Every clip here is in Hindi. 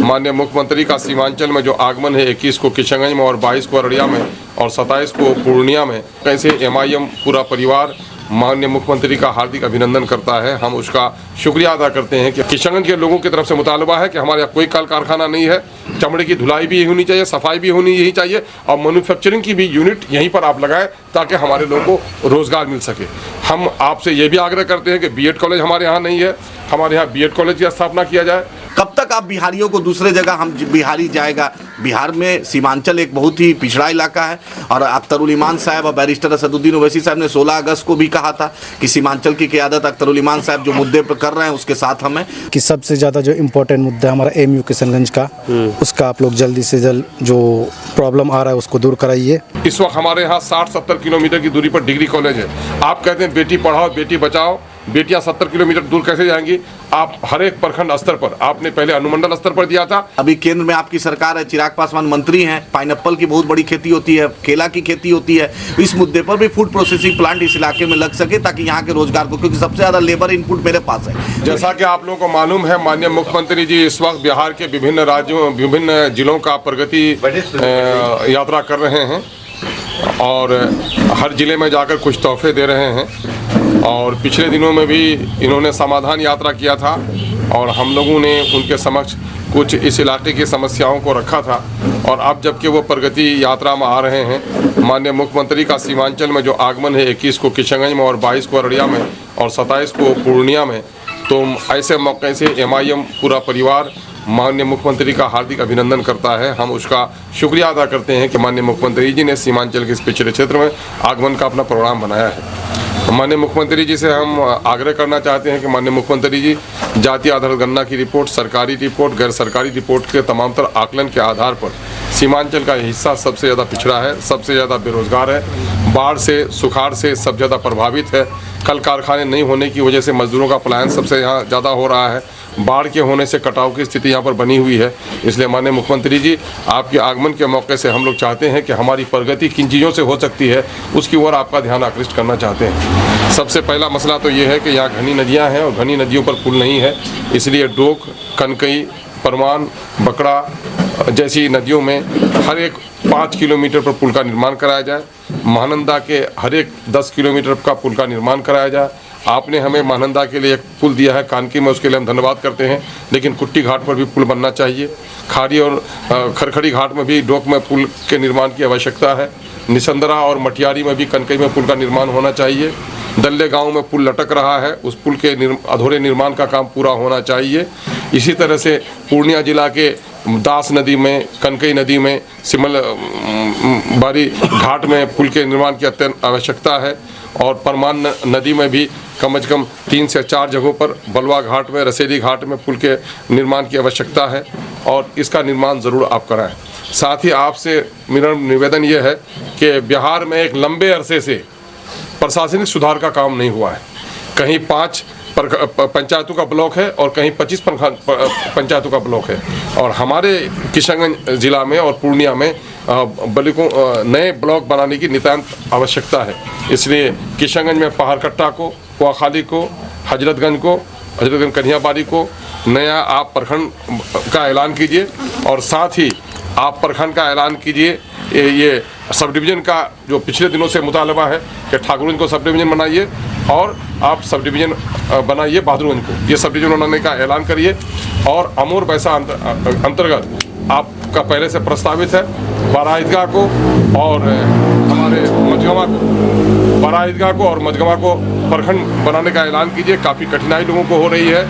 माननीय मुख्यमंत्री का सीमांचल में जो आगमन है 21 को किशनगंज में और 22 को अररिया में और 27 को पूर्णिया में, कैसे MIM पूरा परिवार माननीय मुख्यमंत्री का हार्दिक अभिनंदन करता है। हम उसका शुक्रिया अदा करते हैं कि किशनगंज के लोगों की तरफ से मुतालबा है कि हमारे यहाँ कोई कल कारखाना नहीं है, चमड़े की धुलाई भी होनी चाहिए, सफाई भी होनी यही चाहिए और मैन्युफैक्चरिंग की भी यूनिट यहीं पर आप लगाएं ताकि हमारे लोगों को रोज़गार मिल सके। हम आपसे ये भी आग्रह करते हैं कि B.Ed कॉलेज हमारे यहाँ नहीं है, हमारे यहाँ B.Ed कॉलेज की स्थापना किया जाए। कब तक आप बिहारियों को दूसरे जगह हम बिहारी जाएगा? बिहार में सीमांचल एक बहुत ही पिछड़ा इलाका है और अख्तरुल ईमान साहब और बैरिस्टर असदुद्दीन ओवैसी साहब ने 16 अगस्त को भी कहा था कि सीमांचल की क़यादत अख्तरुल ईमान साहब जो मुद्दे पर कर रहे हैं उसके साथ हमें कि सबसे ज़्यादा जो इम्पोर्टेंट मुद्दा है हमारा MU किशनगंज का, उसका आप लोग जल्दी से जल्द जो प्रॉब्लम आ रहा है उसको दूर कराइए। इस वक्त हमारे यहाँ 60-70 किलोमीटर की दूरी पर डिग्री कॉलेज है। आप कहते हैं बेटी पढ़ाओ बेटी बचाओ, बेटियां 70 किलोमीटर दूर कैसे जाएंगी? आप हर एक प्रखंड स्तर पर, आपने पहले अनुमंडल स्तर पर दिया था। अभी केंद्र में आपकी सरकार है, चिराग पासवान मंत्री हैं, पाइनएप्पल की बहुत बड़ी खेती होती है, केला की खेती होती है। इस मुद्दे पर भी फूड प्रोसेसिंग प्लांट इस इलाके में लग सके ताकि यहाँ के रोजगार को, क्योंकि सबसे ज्यादा लेबर इनपुट मेरे पास है। जैसा कि आप लोगों को मालूम है, माननीय मुख्यमंत्री जी इस वक्त बिहार के विभिन्न राज्यों, विभिन्न जिलों का प्रगति यात्रा कर रहे हैं और हर जिले में जाकर कुछ तोहफे दे रहे हैं। और पिछले दिनों में भी इन्होंने समाधान यात्रा किया था और हम लोगों ने उनके समक्ष कुछ इस इलाके की समस्याओं को रखा था। और अब जबकि वो प्रगति यात्रा में आ रहे हैं, माननीय मुख्यमंत्री का सीमांचल में जो आगमन है 21 को किशनगंज में और 22 को अररिया में और 27 को पूर्णिया में, तो ऐसे मौके से MIM पूरा परिवार माननीय मुख्यमंत्री का हार्दिक अभिनंदन करता है। हम उसका शुक्रिया अदा करते हैं कि माननीय मुख्यमंत्री जी ने सीमांचल के इस पिछड़े क्षेत्र में आगमन का अपना प्रोग्राम बनाया है। माननीय मुख्यमंत्री जी से हम आग्रह करना चाहते हैं कि माननीय मुख्यमंत्री जी जातीय आधारित गणना की रिपोर्ट, सरकारी रिपोर्ट, गैर सरकारी रिपोर्ट के तमाम तरह आकलन के आधार पर सीमांचल का हिस्सा सबसे ज़्यादा पिछड़ा है, सबसे ज़्यादा बेरोजगार है, बाढ़ से सुखाड़ से सब ज़्यादा प्रभावित है। कल कारखाने नहीं होने की वजह से मजदूरों का पलायन सबसे यहाँ ज़्यादा हो रहा है। बाढ़ के होने से कटाव की स्थिति यहाँ पर बनी हुई है। इसलिए माननीय मुख्यमंत्री जी, आपके आगमन के मौके से हम लोग चाहते हैं कि हमारी प्रगति किन चीज़ों से हो सकती है उसकी ओर आपका ध्यान आकृष्ट करना चाहते हैं। सबसे पहला मसला तो ये है कि यहाँ घनी नदियाँ हैं और घनी नदियों पर पुल नहीं है, इसलिए डोक, कनकई, परमान, बकड़ा जैसी नदियों में हर एक 5 किलोमीटर पर पुल का निर्माण कराया जाए। महानंदा के हर एक 10 किलोमीटर का पुल का निर्माण कराया जाए। आपने हमें महानंदा के लिए एक पुल दिया है कानकी में, उसके लिए हम धन्यवाद करते हैं, लेकिन कुट्टी घाट पर भी पुल बनना चाहिए। खाड़ी और खरखड़ी घाट में भी डोक में पुल के निर्माण की आवश्यकता है। निसंदरा और मटियारी में भी कनकई में पुल का निर्माण होना चाहिए। दल्ले गांव में पुल लटक रहा है, उस पुल के अधूरे निर्माण का काम पूरा होना चाहिए। इसी तरह से पूर्णिया जिला के दास नदी में, कनकई नदी में, सिमल बारी घाट में पुल के निर्माण की अत्यंत आवश्यकता है। और परमान नदी में भी कम से कम 3 से 4 जगहों पर, बलवा घाट में, रसेली घाट में पुल के निर्माण की आवश्यकता है और इसका निर्माण ज़रूर आप कराएं। साथ ही आपसे मेरा निवेदन ये है कि बिहार में एक लंबे अरसे से प्रशासनिक सुधार का काम नहीं हुआ है। कहीं 5 पंचायतों का ब्लॉक है और कहीं 25 पंचायतों का ब्लॉक है और हमारे किशनगंज ज़िला में और पूर्णिया में नए ब्लॉक बनाने की नितांत आवश्यकता है। इसलिए किशनगंज में पहाड़कट्टा को, कुआखाली को, हजरतगंज कन्हियाबाड़ी को नया आप प्रखंड का ऐलान कीजिए और साथ ही आप प्रखंड का ऐलान कीजिए। ये सब डिवीज़न का जो पिछले दिनों से मुतालबा है कि ठाकुरगंज को सब डिवीज़न बनाइए और आप सब डिवीज़न बनाइए बहादुरगंज को, ये सब डिवीज़न बनाने का ऐलान करिए। और अमूर बैसा अंतर्गत आपका पहले से प्रस्तावित है बारा ईदगाह को और हमारे मजगमा को, बारा ईदगाह को और मजगमा को प्रखंड बनाने का ऐलान कीजिए। काफ़ी कठिनाई लोगों को हो रही है।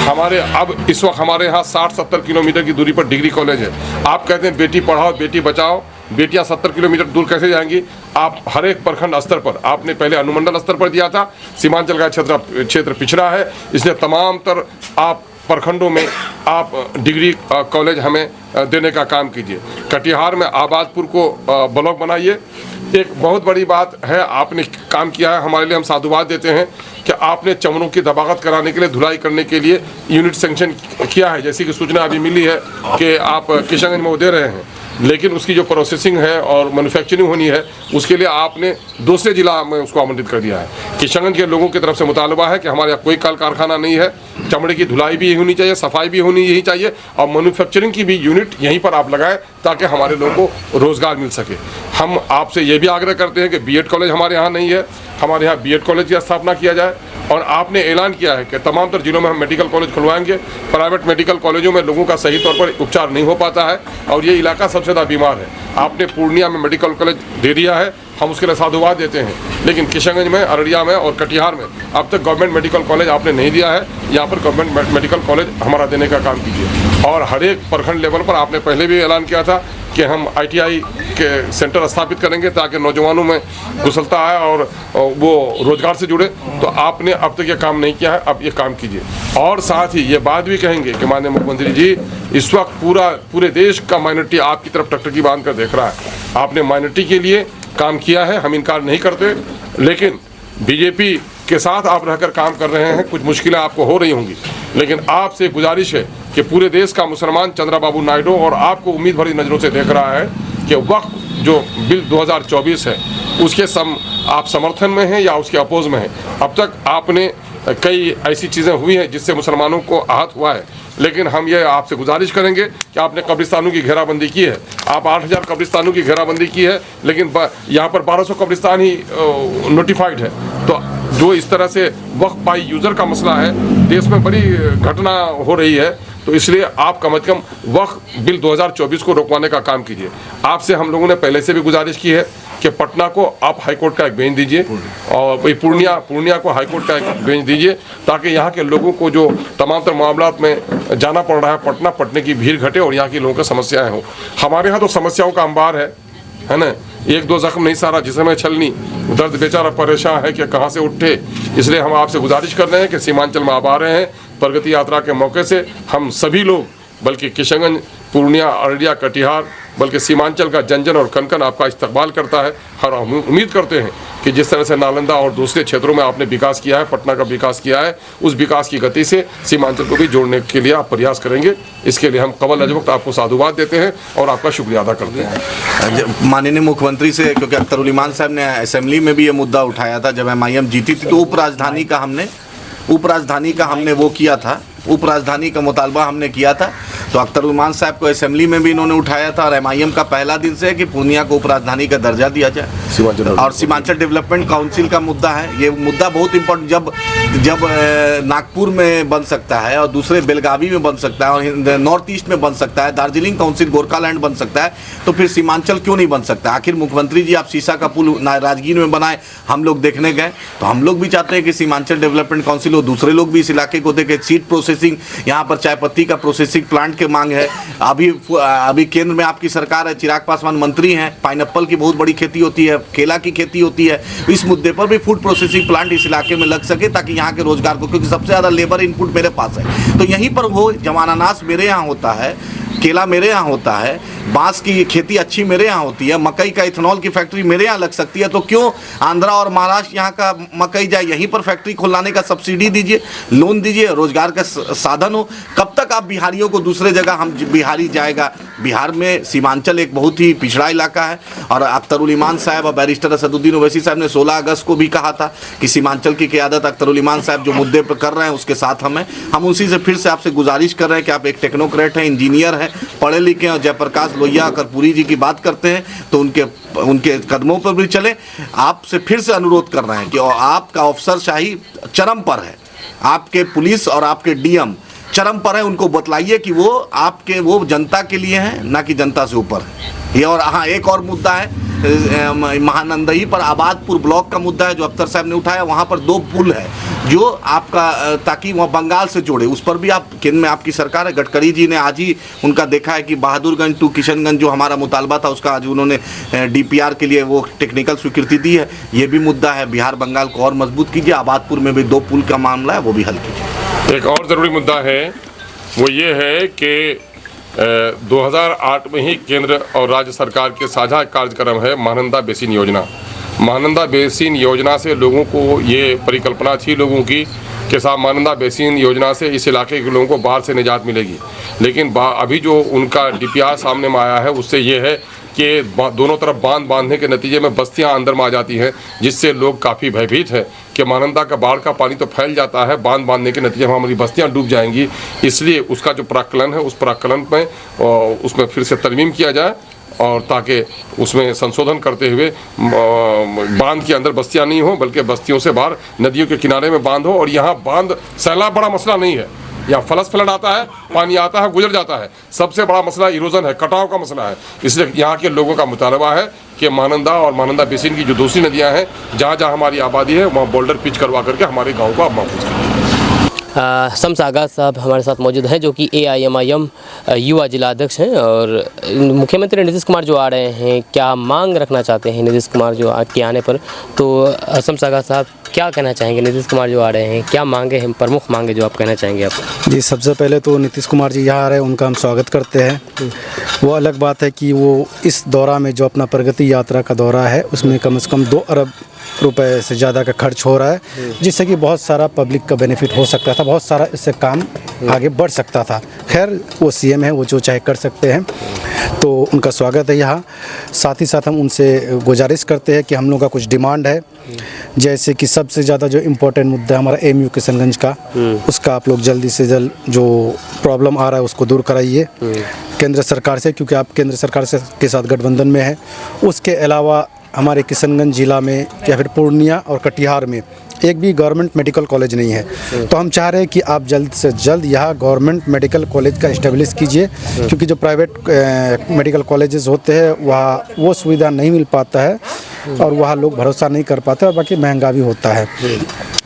हमारे अब इस वक्त हमारे यहाँ 60-70 किलोमीटर की दूरी पर डिग्री कॉलेज है। आप कहते हैं बेटी पढ़ाओ बेटी बचाओ, बेटियां 70 किलोमीटर दूर कैसे जाएंगी? आप हर एक प्रखंड स्तर पर, आपने पहले अनुमंडल स्तर पर दिया था, सीमांचल का क्षेत्र पिछड़ा है, इसलिए तमाम तरह आप प्रखंडों में आप डिग्री कॉलेज हमें देने का काम कीजिए। कटिहार में आबादपुर को ब्लॉक बनाइए। एक बहुत बड़ी बात है, आपने काम किया है, हमारे लिए हम साधुवाद देते हैं कि आपने चमड़ों की दबागत कराने के लिए, धुलाई करने के लिए यूनिट सेंक्शन किया है, जैसी कि सूचना अभी मिली है कि आप किशनगंज में वो दे रहे हैं। लेकिन उसकी जो प्रोसेसिंग है और मैन्युफैक्चरिंग होनी है उसके लिए आपने दूसरे जिला में उसको आमंत्रित कर दिया है। किशनगंज के लोगों की तरफ से मुतालबा है कि हमारे यहाँ कोई कल कारखाना नहीं है, चमड़े की धुलाई भी होनी चाहिए, सफाई भी होनी यही चाहिए और मैन्युफैक्चरिंग की भी यूनिट यहीं पर आप लगाएं ताकि हमारे लोगों को रोज़गार मिल सके। हम आपसे ये भी आग्रह करते हैं कि बीएड कॉलेज हमारे यहाँ नहीं है, हमारे यहाँ बीएड कॉलेज की स्थापना किया जाए और आपने ऐलान किया है कि तमाम तर जिलों में हम मेडिकल कॉलेज खुलवाएंगे। प्राइवेट मेडिकल कॉलेजों में लोगों का सही तौर पर उपचार नहीं हो पाता है और ये इलाका सबसे ज़्यादा बीमार है। आपने पूर्णिया में मेडिकल कॉलेज दे दिया है, हम उसके लिए साधुवाद देते हैं, लेकिन किशनगंज में, अररिया में और कटिहार में अब तक गवर्नमेंट मेडिकल कॉलेज आपने नहीं दिया है। यहाँ पर गवर्नमेंट मेडिकल कॉलेज हमारा देने का काम कीजिए। और हर एक प्रखंड लेवल पर आपने पहले भी ऐलान किया था कि हम ITI के सेंटर स्थापित करेंगे ताकि नौजवानों में कुशलता आए और वो रोजगार से जुड़े। तो आपने अब तक ये काम नहीं किया है, अब ये काम कीजिए। और साथ ही ये बात भी कहेंगे कि माननीय मुख्यमंत्री जी, इस वक्त पूरे देश का माइनॉरिटी आपकी तरफ टकटकी बांध कर देख रहा है। आपने माइनॉरिटी के लिए काम किया है, हम इनकार नहीं करते, लेकिन बीजेपी के साथ आप रहकर काम कर रहे हैं। कुछ मुश्किलें आपको हो रही होंगी, लेकिन आपसे गुजारिश है कि पूरे देश का मुसलमान चंद्रबाबू नायडू और आपको उम्मीद भरी नज़रों से देख रहा है कि वक्त जो बिल 2024 है उसके आप समर्थन में हैं या उसके अपोज में हैं। अब तक आपने कई ऐसी चीज़ें हुई हैं जिससे मुसलमानों को आहत हुआ है, लेकिन हम ये आपसे गुजारिश करेंगे कि आपने कब्रिस्तानों की घेराबंदी की है, आप 8000 कब्रिस्तानों की घेराबंदी की है, लेकिन यहाँ पर 1200 कब्रिस्तान ही नोटिफाइड है। तो जो इस तरह से वक्फ पाई यूज़र का मसला है, देश में बड़ी घटना हो रही है, तो इसलिए आप कम से कम वक्फ बिल 2024 को रोकवाने का काम कीजिए। आपसे हम लोगों ने पहले से भी गुजारिश की है कि पटना को आप हाईकोर्ट का एक बेंच दीजिए और पूर्णिया को हाईकोर्ट का एक बेंच दीजिए ताकि यहाँ के लोगों को जो तमाम तर मामलात में जाना पड़ रहा है पटने की भीड़ घटे और यहाँ के लोगों की समस्याएं हों। हमारे यहाँ तो समस्याओं का अंबार है ना, एक दो जख्म नहीं सारा जिसमें छलनी, दर्द बेचारा परेशान है कि कहाँ से उठे। इसलिए हम आपसे गुजारिश कर रहे हैं कि सीमांचल में आप आ रहे हैं प्रगति यात्रा के मौके से, हम सभी लोग बल्कि किशनगंज, पूर्णिया, अररिया, कटिहार, बल्कि सीमांचल का जन जन और कन कन आपका इस्तकबाल करता है। और हम उम्मीद करते हैं कि जिस तरह से नालंदा और दूसरे क्षेत्रों में आपने विकास किया है, पटना का विकास किया है, उस विकास की गति से सीमांचल को भी जोड़ने के लिए आप प्रयास करेंगे। इसके लिए हम कबल अजवक्त आपको साधुवाद देते हैं और आपका शुक्रिया अदा करते हैं। माननीय मुख्यमंत्री से, क्योंकि अख्तर ईमान साहब ने असेंबली में भी ये मुद्दा उठाया था जब MIM जीती थी, तो उपराजधानी का हमने वो किया था, उपराजधानी का मुतालबा हमने किया था। तो अख्तर ईमान साहब को असेंबली में भी इन्होंने उठाया था और MIM का पहला दिन से है कि पूर्णिया को उपराजधानी का दर्जा दिया जाए। और सीमांचल डेवलपमेंट काउंसिल का मुद्दा है, ये मुद्दा बहुत इंपॉर्टेंट। जब नागपुर में बन सकता है और दूसरे बेलगावी में बन सकता है और नॉर्थ ईस्ट में बन सकता है, दार्जिलिंग काउंसिल गोरखालैंड बन सकता है, तो फिर सीमांचल क्यों नहीं बन सकता? आखिर मुख्यमंत्री जी आप शीशा का पुल राजगीर में बनाए, हम लोग देखने गए, तो हम लोग भी चाहते हैं कि सीमांचल डेवलपमेंट काउंसिल हो, दूसरे लोग भी इस इलाके को देखें। सीड प्रोसेसिंग, यहाँ पर चाय पत्ती का प्रोसेसिंग प्लांट के मांग है। अभी केंद्र में आपकी सरकार है, चिराग पासवान मंत्री हैं, पाइनएप्पल की बहुत बड़ी खेती होती है, केला की खेती होती है। इस मुद्दे पर भी फूड प्रोसेसिंग प्लांट इस इलाके में लग सके ताकि यहाँ के रोजगार को, क्योंकि सबसे ज़्यादा लेबर इनपुट मेरे पास है, तो यहीं पर वो जवानानास मेरे यहाँ होता है, केला मेरे यहाँ होता है, बांस की खेती अच्छी मेरे यहाँ होती है, मकई का इथेनॉल की फैक्ट्री मेरे यहाँ लग सकती है, तो क्यों आंध्रा और महाराष्ट्र यहाँ का मकई जाए? यहीं पर फैक्ट्री खुलवाने का सब्सिडी दीजिए, लोन दीजिए, रोजगार का साधन हो। कब तक आप बिहारियों को दूसरे जगह हम बिहारी जाएगा? बिहार में सीमांचल एक बहुत ही पिछड़ा इलाका है और अख्तर ईमान साहब और बैरिस्टर असदुद्दीन ओवैसी साहब ने 16 अगस्त को भी कहा था कि सीमांचल की क़यादत अख्तर ईमान साहब जो मुद्दे पर कर रहे हैं उसके साथ हम उसी से फिर से आपसे गुजारिश कर रहे हैं कि आप एक टेक्नोक्रेट हैं, इंजीनियर हैं, पढ़े लिखे और जयप्रकाश लोहिया कर्पूरी जी की बात करते हैं तो उनके कदमों पर भी चले। आपसे फिर से अनुरोध कर रहे हैं कि आपका अफसरशाही चरम पर है, आपके पुलिस और आपके DM चरम पर है, उनको बतलाइए कि वो जनता के लिए हैं, ना कि जनता से ऊपर है ये। और हाँ, एक और मुद्दा है महानंदही पर आबादपुर ब्लॉक का मुद्दा है जो अख्तर साहब ने उठाया। वहाँ पर 2 पुल है जो आपका, ताकि वहाँ बंगाल से जोड़े, उस पर भी आप केंद्र में आपकी सरकार है। गडकरी जी ने आज ही उनका देखा है कि बहादुरगंज टू किशनगंज जो हमारा मुतालबा था उसका आज उन्होंने DPR के लिए वो टेक्निकल स्वीकृति दी है। ये भी मुद्दा है, बिहार बंगाल को और मजबूत कीजिए। आबादपुर में भी 2 पुल का मामला है, वो भी हल कीजिए। एक और ज़रूरी मुद्दा है, वो ये है कि 2008 में ही केंद्र और राज्य सरकार के साझा कार्यक्रम है महानंदा बेसिन योजना। महानंदा बेसिन योजना से लोगों को ये परिकल्पना थी लोगों की कि साहब मानंदा बेसिन योजना से इस इलाके के लोगों को बाढ़ से निजात मिलेगी, लेकिन अभी जो उनका डीपीआर सामने में आया है उससे ये है कि दोनों तरफ बांध बांधने के नतीजे में बस्तियां अंदर में आ जाती हैं, जिससे लोग काफ़ी भयभीत है कि मानंदा का बाढ़ का पानी तो फैल जाता है, बांध बांधने के नतीजे में हमारी बस्तियां डूब जाएंगी। इसलिए उसका जो प्राक्कलन है उस प्राक्कलन में उसमें फिर से तरमीम किया जाए और ताकि उसमें संशोधन करते हुए बांध के अंदर बस्तियां नहीं हो बल्कि बस्तियों से बाहर नदियों के किनारे में बांध हो। और यहाँ बांध सैलाब बड़ा मसला नहीं है, यहाँ फ्लड आता है, पानी आता है, गुजर जाता है। सबसे बड़ा मसला इरोजन है, कटाव का मसला है। इसलिए यहाँ के लोगों का मुतालबा है कि मानंदा और मानंदा बेसिन की जो दूसरी नदियाँ हैं, जहाँ जहाँ हमारी आबादी है वहाँ बोल्डर पिच करवा करके हमारे गाँव को आप महफूज करें। शम्स आगाज़ साहब हमारे साथ मौजूद हैं, जो कि AIMIM युवा जिला अध्यक्ष हैं। और मुख्यमंत्री नीतीश कुमार जो आ रहे हैं, क्या मांग रखना चाहते हैं नीतीश कुमार जो के आने पर? तो शम्स आगाज़ साहब क्या कहना चाहेंगे, नीतीश कुमार जो आ रहे हैं क्या मांगे हैं, प्रमुख मांगे जो आप कहना चाहेंगे आप? जी, सबसे पहले तो नीतीश कुमार जी यहाँ आ रहे हैं, उनका हम स्वागत करते हैं। वो अलग बात है कि वो इस दौरा में जो अपना प्रगति यात्रा का दौरा है उसमें कम से कम 2 अरब रुपए से ज़्यादा का खर्च हो रहा है, जिससे कि बहुत सारा पब्लिक का बेनिफिट हो सकता था, बहुत सारा इससे काम आगे बढ़ सकता था। खैर वो CM है, वो जो चाहे कर सकते हैं, तो उनका स्वागत है यहाँ। साथ ही साथ हम उनसे गुजारिश करते हैं कि हम लोग का कुछ डिमांड है, जैसे कि सबसे ज़्यादा जो इम्पोर्टेंट मुद्दा है हमारा MU किशनगंज का, उसका आप लोग जल्दी से जल्द जो प्रॉब्लम आ रहा है उसको दूर कराइए केंद्र सरकार से, क्योंकि आप केंद्र सरकार से के साथ गठबंधन में है। उसके अलावा हमारे किशनगंज ज़िला में या फिर पूर्णिया और कटिहार में एक भी गवर्नमेंट मेडिकल कॉलेज नहीं है, तो हम चाह रहे हैं कि आप जल्द से जल्द यहाँ गवर्नमेंट मेडिकल कॉलेज का इस्टेब्लिश कीजिए, क्योंकि जो प्राइवेट मेडिकल कॉलेजेस होते हैं वहाँ वो सुविधा नहीं मिल पाता है और वहाँ लोग भरोसा नहीं कर पाते और बाकी महंगा भी होता है,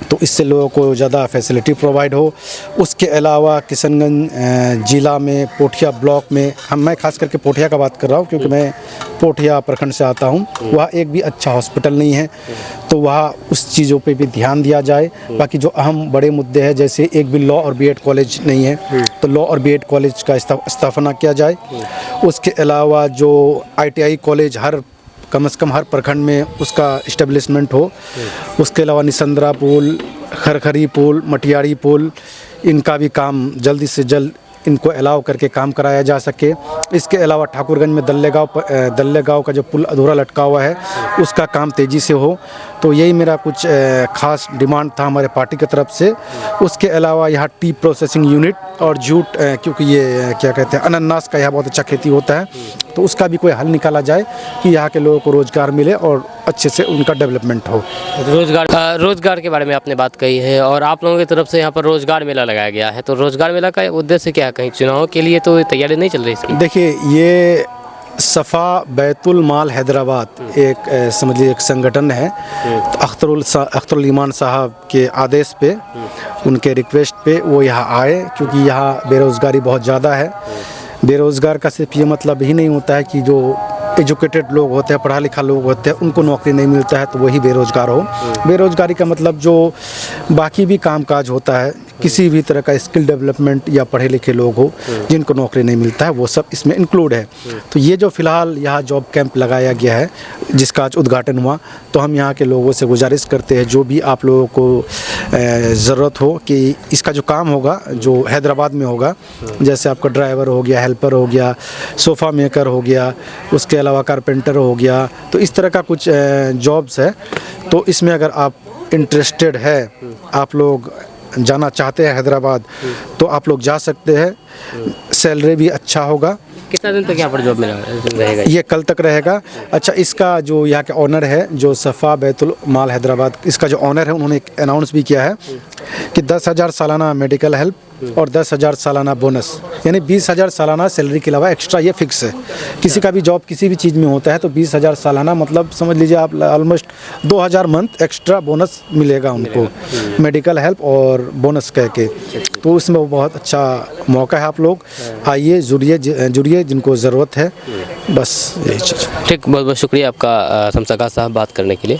तो इससे लोगों को ज़्यादा फैसिलिटी प्रोवाइड हो। उसके अलावा किशनगंज ज़िला में पोठिया ब्लॉक में मैं खास करके पोठिया का बात कर रहा हूँ, क्योंकि मैं पोठिया प्रखंड से आता हूँ, वहाँ एक भी अच्छा हॉस्पिटल नहीं है, तो वहाँ उस चीज़ों पे भी ध्यान दिया जाए। बाकी जो अहम बड़े मुद्दे हैं, जैसे एक भी लॉ और B.Ed कॉलेज नहीं है, तो लॉ और B.Ed कॉलेज का स्थापना किया जाए। उसके अलावा जो ITI कॉलेज कम से कम हर प्रखंड में उसका इस्टेब्लिशमेंट हो। उसके अलावा निसंद्रा पुल, खरखरी पुल, मटियारी पुल, इनका भी काम जल्दी से जल्द इनको अलाउ करके काम कराया जा सके। इसके अलावा ठाकुरगंज में दल्ले गाँव का जो पुल अधूरा लटका हुआ है उसका काम तेज़ी से हो, तो यही मेरा कुछ ख़ास डिमांड था हमारे पार्टी की तरफ से। उसके अलावा यहाँ टी प्रोसेसिंग यूनिट और जूट, क्योंकि ये क्या कहते हैं अनानास का यहाँ बहुत अच्छा खेती होता है, तो उसका भी कोई हल निकाला जाए कि यहाँ के लोगों को रोज़गार मिले और अच्छे से उनका डेवलपमेंट हो। रोज़गार के बारे में आपने बात कही है और आप लोगों की तरफ से यहाँ पर रोज़गार मेला लगाया गया है, तो रोज़गार मेला का उद्देश्य क्या है? कहीं चुनाव के लिए तो तैयारी नहीं चल रही इसकी? देखिए, ये सफ़ा बैतुल माल हैदराबाद एक समझ लीजिए एक संगठन है। अख्तरुल ईमान साहब के आदेश पे, उनके रिक्वेस्ट पे वो यहाँ आए, क्योंकि यहाँ बेरोज़गारी बहुत ज़्यादा है। बेरोज़गार का सिर्फ ये मतलब ही नहीं होता है कि जो एजुकेटेड लोग होते हैं, पढ़ा लिखा लोग होते हैं, उनको नौकरी नहीं मिलता है तो वही बेरोज़गार हो। बेरोज़गारी का मतलब जो बाकी भी कामकाज होता है, किसी भी तरह का स्किल डेवलपमेंट या पढ़े लिखे लोग हो जिनको नौकरी नहीं मिलता है, वो सब इसमें इंक्लूड है। तो ये जो फ़िलहाल यहाँ जॉब कैंप लगाया गया है, जिसका आज उद्घाटन हुआ, तो हम यहाँ के लोगों से गुजारिश करते हैं जो भी आप लोगों को ज़रूरत हो कि इसका जो काम होगा जो हैदराबाद में होगा, जैसे आपका ड्राइवर हो गया, हेल्पर हो गया, सोफ़ा मेकर हो गया, उसके अलावा कारपेंटर हो गया, तो इस तरह का कुछ जॉब्स है। तो इसमें अगर आप इंटरेस्टेड है, आप लोग जाना चाहते हैं हैदराबाद, तो आप लोग जा सकते हैं। सैलरी भी अच्छा होगा। कितना दिन तक यहाँ पर जॉब मिला रहेगा? ये कल तक रहेगा। अच्छा, इसका जो यहाँ के ऑनर है, जो सफ़ा बैतुल माल हैदराबाद, इसका जो ऑनर है, उन्होंने एक अनाउंस भी किया है कि 10,000 सालाना मेडिकल हेल्प और 10,000 सालाना बोनस, यानी 20,000 सालाना सैलरी के अलावा एक्स्ट्रा, ये फिक्स है। किसी का भी जॉब किसी भी चीज़ में होता है तो 20,000 सालाना मतलब समझ लीजिए आप ऑलमोस्ट 2,000 मंथ एक्स्ट्रा बोनस मिलेगा उनको, मेडिकल हेल्प और बोनस कह के। तो उसमें वो बहुत अच्छा मौका है। आप लोग आइए, जुड़िए जिनको ज़रूरत है, बस यही चीज़। ठीक, बहुत बहुत शुक्रिया आपका शम्स आगाज़ साहब बात करने के लिए।